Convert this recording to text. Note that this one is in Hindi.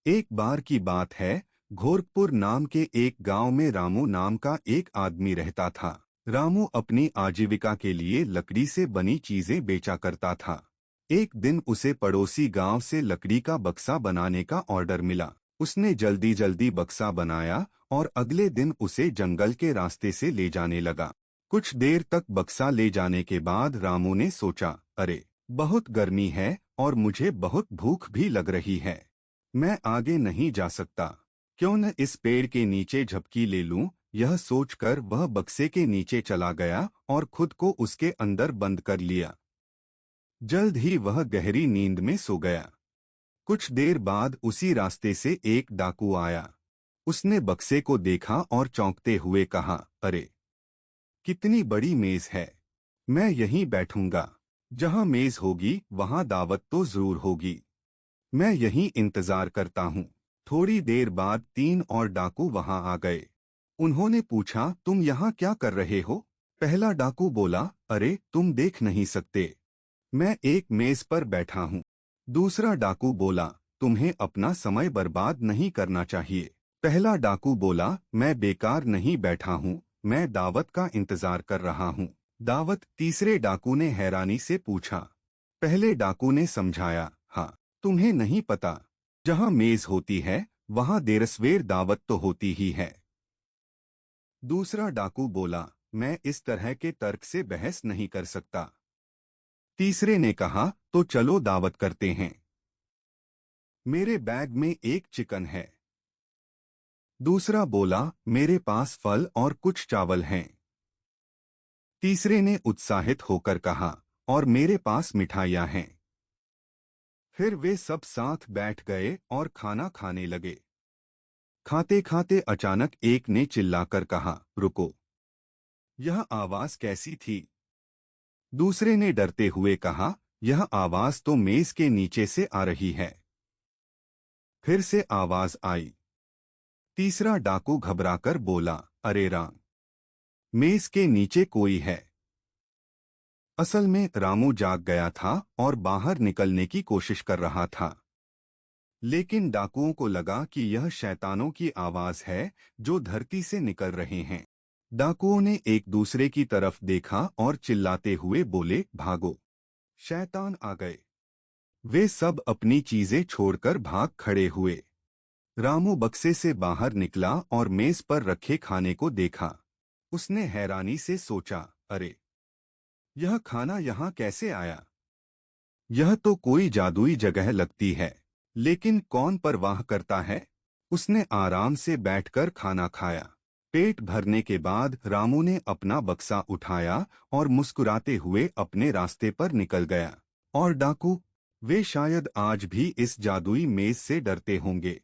एक बार की बात है, घोरखपुर नाम के एक गांव में रामू नाम का एक आदमी रहता था। रामू अपनी आजीविका के लिए लकड़ी से बनी चीजें बेचा करता था। एक दिन उसे पड़ोसी गांव से लकड़ी का बक्सा बनाने का ऑर्डर मिला। उसने जल्दी जल्दी बक्सा बनाया और अगले दिन उसे जंगल के रास्ते से ले जाने लगा। कुछ देर तक बक्सा ले जाने के बाद रामू ने सोचा, अरे बहुत गर्मी है और मुझे बहुत भूख भी लग रही है। मैं आगे नहीं जा सकता। क्यों न इस पेड़ के नीचे झपकी ले लूं। यह सोचकर वह बक्से के नीचे चला गया और खुद को उसके अंदर बंद कर लिया। जल्द ही वह गहरी नींद में सो गया। कुछ देर बाद उसी रास्ते से एक डाकू आया। उसने बक्से को देखा और चौंकते हुए कहा, अरे कितनी बड़ी मेज है। मैं यहीं बैठूंगा। जहां मेज होगी वहां दावत तो जरूर होगी। मैं यहीं इंतजार करता हूँ। थोड़ी देर बाद 3 और डाकू वहां आ गए। उन्होंने पूछा, तुम यहाँ क्या कर रहे हो? पहला डाकू बोला, अरे तुम देख नहीं सकते, मैं एक मेज पर बैठा हूँ। दूसरा डाकू बोला, तुम्हें अपना समय बर्बाद नहीं करना चाहिए। पहला डाकू बोला, मैं बेकार नहीं बैठा हूँ, मैं दावत का इंतजार कर रहा हूँ। दावत? तीसरे डाकू ने हैरानी से पूछा। पहले डाकू ने समझाया, हाँ, तुम्हें नहीं पता, जहाँ मेज होती है वहाँ देरसवेर दावत तो होती ही है। दूसरा डाकू बोला, मैं इस तरह के तर्क से बहस नहीं कर सकता। तीसरे ने कहा, तो चलो दावत करते हैं। मेरे बैग में एक चिकन है। दूसरा बोला, मेरे पास फल और कुछ चावल हैं। तीसरे ने उत्साहित होकर कहा, और मेरे पास मिठाइयाँ हैं। फिर वे सब साथ बैठ गए और खाना खाने लगे। खाते खाते अचानक एक ने चिल्लाकर कहा, रुको, यह आवाज कैसी थी? दूसरे ने डरते हुए कहा, यह आवाज तो मेज के नीचे से आ रही है। फिर से आवाज आई। तीसरा डाकू घबराकर बोला, अरे राम, मेज के नीचे कोई है। असल में रामू जाग गया था और बाहर निकलने की कोशिश कर रहा था। लेकिन डाकुओं को लगा कि यह शैतानों की आवाज है जो धरती से निकल रहे हैं। डाकुओं ने एक दूसरे की तरफ देखा और चिल्लाते हुए बोले, भागो, शैतान आ गए। वे सब अपनी चीजें छोड़कर भाग खड़े हुए। रामू बक्से से बाहर निकला और मेज पर रखे खाने को देखा। उसने हैरानी से सोचा, अरे यह खाना यहाँ कैसे आया? यह तो कोई जादुई जगह लगती है। लेकिन कौन परवाह करता है? उसने आराम से बैठकर खाना खाया। पेट भरने के बाद रामू ने अपना बक्सा उठाया और मुस्कुराते हुए अपने रास्ते पर निकल गया। और डाकू? वे शायद आज भी इस जादुई मेज से डरते होंगे।